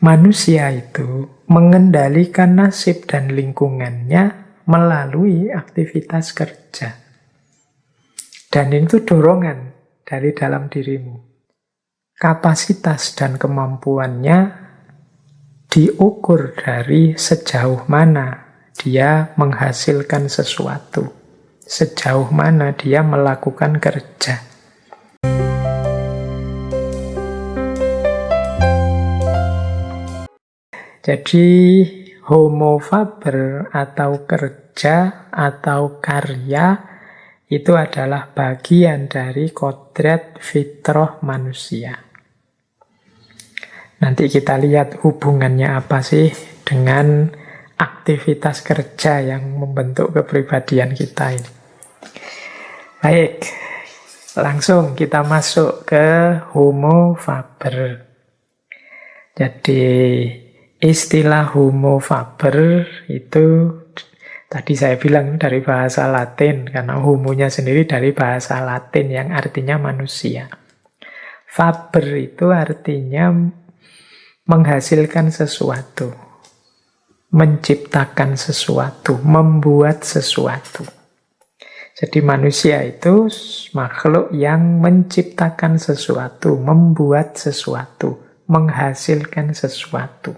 Manusia itu mengendalikan nasib dan lingkungannya melalui aktivitas kerja. Dan itu dorongan dari dalam dirimu. Kapasitas dan kemampuannya diukur dari sejauh mana dia menghasilkan sesuatu, sejauh mana dia melakukan kerja. Jadi homo faber atau kerja atau karya itu adalah bagian dari kodrat fitrah manusia. Nanti kita lihat hubungannya apa sih dengan aktivitas kerja yang membentuk kepribadian kita ini. Baik, langsung kita masuk ke homo faber. Jadi istilah homo faber itu tadi saya bilang dari bahasa Latin, karena homonya sendiri dari bahasa Latin yang artinya manusia. Faber itu artinya menghasilkan sesuatu, menciptakan sesuatu, membuat sesuatu. Jadi manusia itu makhluk yang menciptakan sesuatu, membuat sesuatu, menghasilkan sesuatu.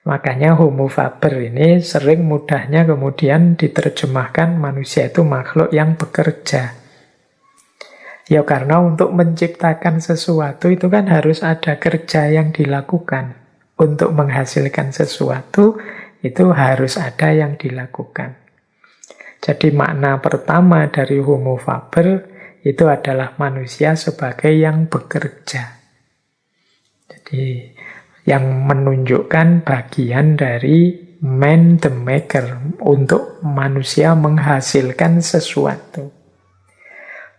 Makanya homo faber ini sering mudahnya kemudian diterjemahkan manusia itu makhluk yang bekerja. Ya karena untuk menciptakan sesuatu itu kan harus ada kerja yang dilakukan. Untuk menghasilkan sesuatu itu harus ada yang dilakukan. Jadi makna pertama dari homo faber itu adalah manusia sebagai yang bekerja. Jadi yang menunjukkan bagian dari man the maker, untuk manusia menghasilkan sesuatu.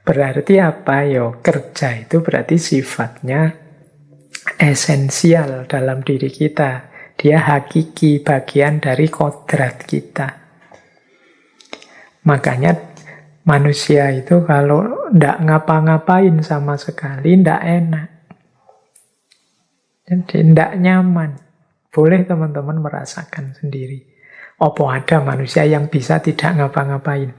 Berarti apa? Yo, kerja itu berarti sifatnya esensial dalam diri kita. Dia hakiki, bagian dari kodrat kita. Makanya manusia itu kalau tidak ngapa-ngapain sama sekali, tidak enak. Jadi tidak nyaman. Boleh teman-teman merasakan sendiri. Apa ada manusia yang bisa tidak ngapa-ngapain?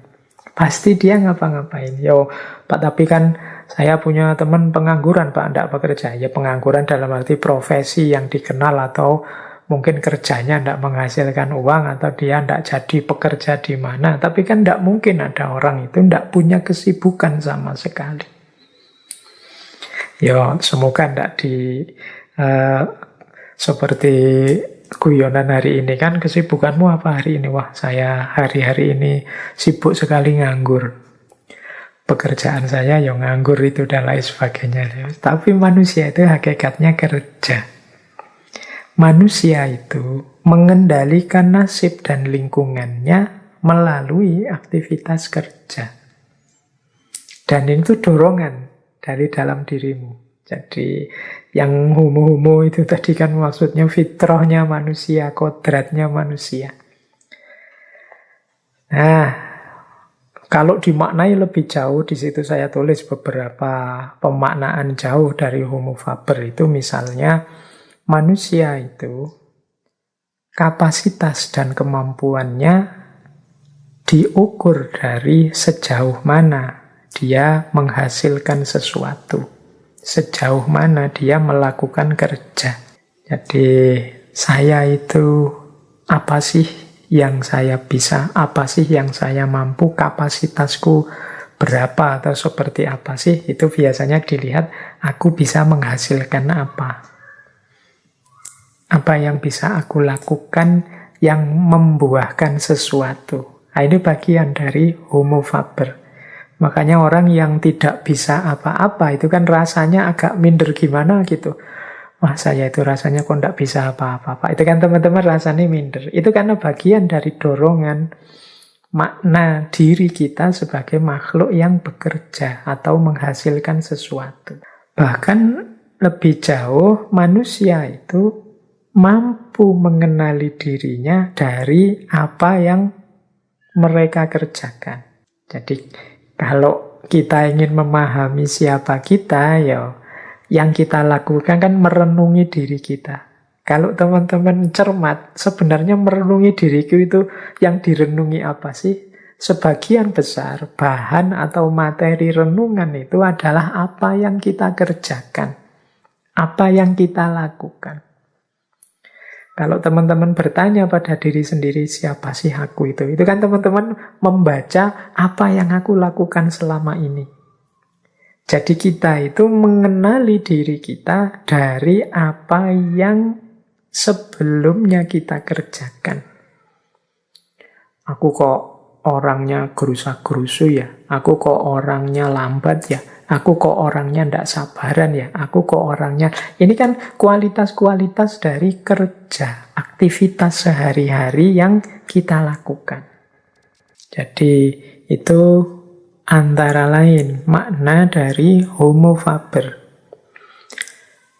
Pasti dia ngapa-ngapain. Yo, Pak, tapi kan saya punya teman pengangguran, Pak, tidak bekerja. Ya pengangguran dalam arti profesi yang dikenal atau mungkin kerjanya tidak menghasilkan uang atau dia tidak jadi pekerja di mana. Tapi kan tidak mungkin ada orang itu tidak punya kesibukan sama sekali. Yo, semoga tidak seperti guyonan hari ini kan, kesibukanmu apa hari ini? Wah, saya hari-hari ini sibuk sekali nganggur. Pekerjaan saya yang nganggur itu dan lain sebagainya. Tapi manusia itu hakikatnya kerja. Manusia itu mengendalikan nasib dan lingkungannya melalui aktivitas kerja. Dan itu dorongan dari dalam dirimu. Jadi yang homo-homo itu tadi kan maksudnya fitrahnya manusia, kodratnya manusia. Nah, kalau dimaknai lebih jauh, di situ saya tulis beberapa pemaknaan jauh dari homo faber itu, misalnya manusia itu kapasitas dan kemampuannya diukur dari sejauh mana dia menghasilkan sesuatu. Sejauh mana dia melakukan kerja. Jadi saya itu apa sih yang saya bisa, apa sih yang saya mampu, kapasitasku berapa atau seperti apa sih, itu biasanya dilihat aku bisa menghasilkan apa. Apa yang bisa aku lakukan yang membuahkan sesuatu. Nah, ini bagian dari homo faber. Makanya orang yang tidak bisa apa-apa itu kan rasanya agak minder gimana gitu. Wah, saya itu rasanya kok tidak bisa apa-apa. Itu kan teman-teman rasanya minder. Itu karena bagian dari dorongan makna diri kita sebagai makhluk yang bekerja atau menghasilkan sesuatu. Bahkan lebih jauh, manusia itu mampu mengenali dirinya dari apa yang mereka kerjakan. Jadi kalau kita ingin memahami siapa kita, ya Yang kita lakukan kan merenungi diri kita. Kalau teman-teman cermat, sebenarnya merenungi diriku itu yang direnungi apa sih? Sebagian besar bahan atau materi renungan itu adalah apa yang kita kerjakan, apa yang kita lakukan. Kalau teman-teman bertanya pada diri sendiri, siapa sih aku itu? Itu kan teman-teman membaca apa yang aku lakukan selama ini. Jadi kita itu mengenali diri kita dari apa yang sebelumnya kita kerjakan. Aku kok orangnya gerusa-gerusu ya? Aku kok orangnya lambat ya? Aku kok orangnya tidak sabaran ya? Aku kok orangnya... Ini kan kualitas-kualitas dari kerja, aktivitas sehari-hari yang kita lakukan. Jadi itu antara lain makna dari homo faber.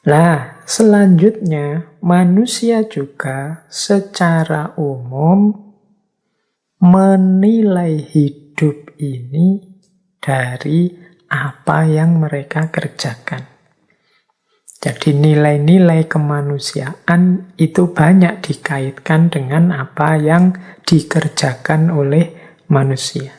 Nah, selanjutnya manusia juga secara umum menilai hidup ini dari apa yang mereka kerjakan. Jadi nilai-nilai kemanusiaan itu banyak dikaitkan dengan apa yang dikerjakan oleh manusia.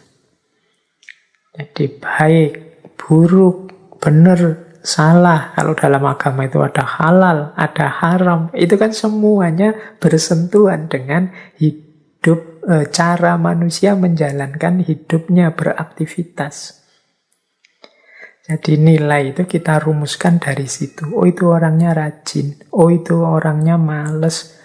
Jadi baik, buruk, benar, salah. Kalau dalam agama itu ada halal, ada haram. Itu kan semuanya bersentuhan dengan hidup, cara manusia menjalankan hidupnya, beraktivitas. Jadi nilai itu kita rumuskan dari situ. Oh itu orangnya rajin. Oh itu orangnya males.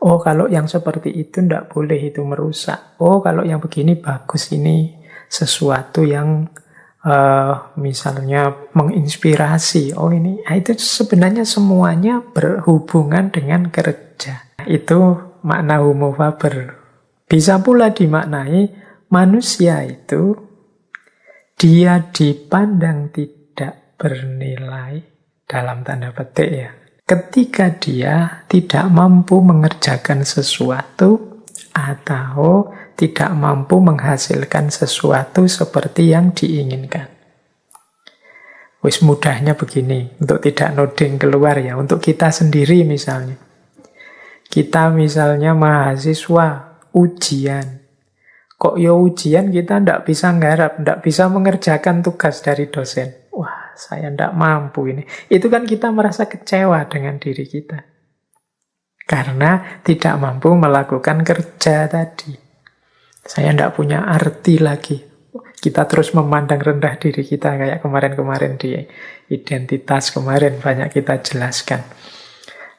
Oh kalau yang seperti itu tidak boleh, itu merusak. Oh kalau yang begini bagus, ini sesuatu yang misalnya menginspirasi. Oh ini, itu sebenarnya semuanya berhubungan dengan kerja. Itu makna homo faber. Bisa pula dimaknai manusia itu dia dipandang tidak bernilai dalam tanda petik ya. Ketika dia tidak mampu mengerjakan sesuatu atau tidak mampu menghasilkan sesuatu seperti yang diinginkan. Wis mudahnya begini, untuk tidak noding keluar ya, untuk kita sendiri misalnya. Kita misalnya mahasiswa ujian. Kok ya ujian kita tidak bisa nggarap, tidak bisa mengerjakan tugas dari dosen. Wah, saya tidak mampu ini. Itu kan kita merasa kecewa dengan diri kita. Karena tidak mampu melakukan kerja tadi. Saya tidak punya arti lagi. Kita terus memandang rendah diri kita kayak kemarin-kemarin di identitas kemarin banyak kita jelaskan.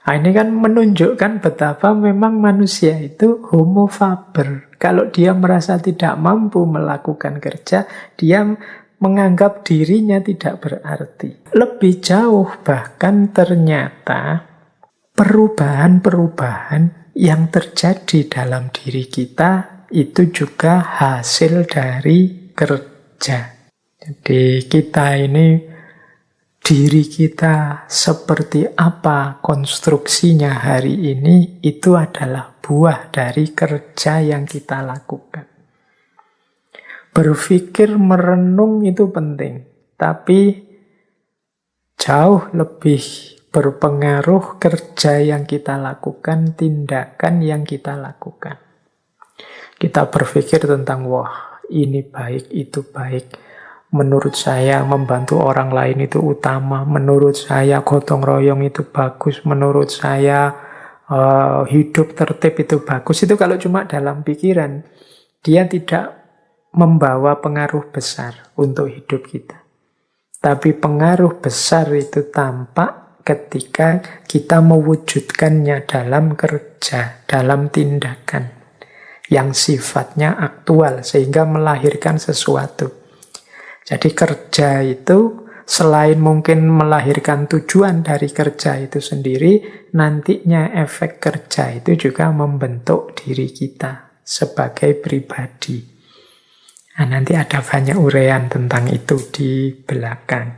Nah, ini kan menunjukkan betapa memang manusia itu homo faber. Kalau dia merasa tidak mampu melakukan kerja, dia menganggap dirinya tidak berarti. Lebih jauh bahkan ternyata perubahan-perubahan yang terjadi dalam diri kita itu juga hasil dari kerja. Jadi kita ini, diri kita seperti apa konstruksinya hari ini, itu adalah buah dari kerja yang kita lakukan. Berpikir, merenung itu penting, tapi jauh lebih berpengaruh kerja yang kita lakukan, tindakan yang kita lakukan. Kita berpikir tentang, wah ini baik, itu baik. Menurut saya membantu orang lain itu utama. Menurut saya gotong royong itu bagus. Menurut saya hidup tertib itu bagus. Itu kalau cuma dalam pikiran, dia tidak membawa pengaruh besar untuk hidup kita. Tapi pengaruh besar itu tampak ketika kita mewujudkannya dalam kerja, dalam tindakan yang sifatnya aktual sehingga melahirkan sesuatu. Jadi kerja itu selain mungkin melahirkan tujuan dari kerja itu sendiri, nantinya efek kerja itu juga membentuk diri kita sebagai pribadi. Nah, nanti ada banyak uraian tentang itu di belakang.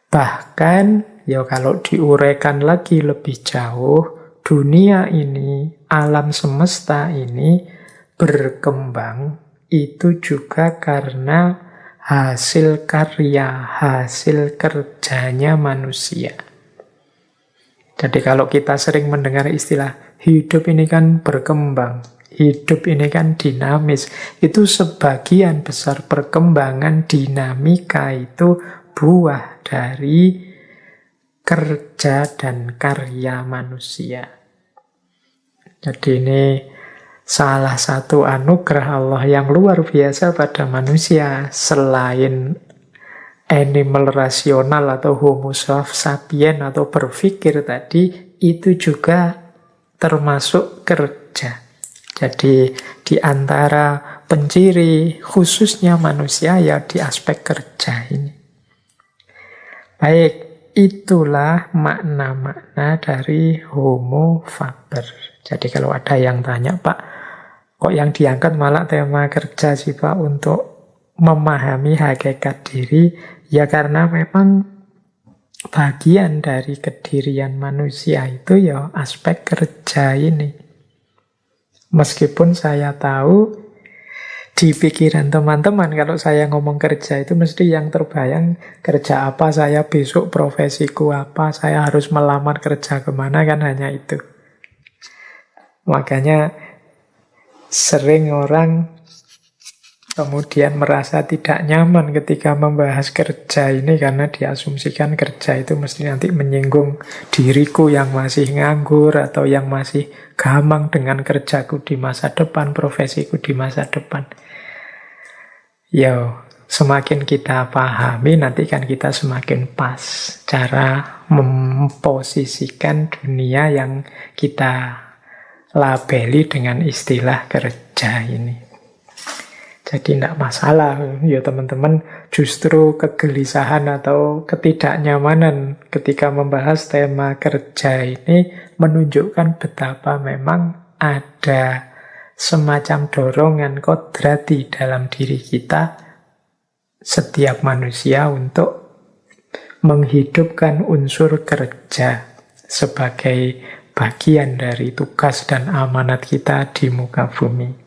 Bahkan ya kalau diuraikan lagi lebih jauh, dunia ini, alam semesta ini berkembang itu juga karena hasil karya, hasil kerjanya manusia. Jadi kalau kita sering mendengar istilah hidup ini kan berkembang, hidup ini kan dinamis, itu sebagian besar perkembangan dinamika itu buah dari kerja dan karya manusia. Jadi ini salah satu anugerah Allah yang luar biasa pada manusia. Selain animal rasional atau homo sapien atau berpikir tadi, itu juga termasuk kerja. Jadi di antara penciri khususnya manusia ya di aspek kerja ini. Baik, itulah makna-makna dari homo faber. Jadi kalau ada yang tanya, Pak, kok yang diangkat malah tema kerja sih Pak untuk memahami hakikat diri? Ya karena memang bagian dari kedirian manusia itu ya aspek kerja ini. Meskipun saya tahu di pikiran teman-teman kalau saya ngomong kerja itu mesti yang terbayang kerja apa saya besok, profesiku apa, saya harus melamar kerja kemana, kan hanya itu. Makanya sering orang kemudian merasa tidak nyaman ketika membahas kerja ini karena diasumsikan kerja itu mesti nanti menyinggung diriku yang masih nganggur atau yang masih gamang dengan kerjaku di masa depan, profesiku di masa depan. Ya, semakin kita pahami nanti kan kita semakin pas cara memposisikan dunia yang kita labeli dengan istilah kerja ini. Jadi tidak masalah ya teman-teman, justru kegelisahan atau ketidaknyamanan ketika membahas tema kerja ini menunjukkan betapa memang ada semacam dorongan kodrati dalam diri kita, setiap manusia, untuk menghidupkan unsur kerja sebagai bagian dari tugas dan amanat kita di muka bumi.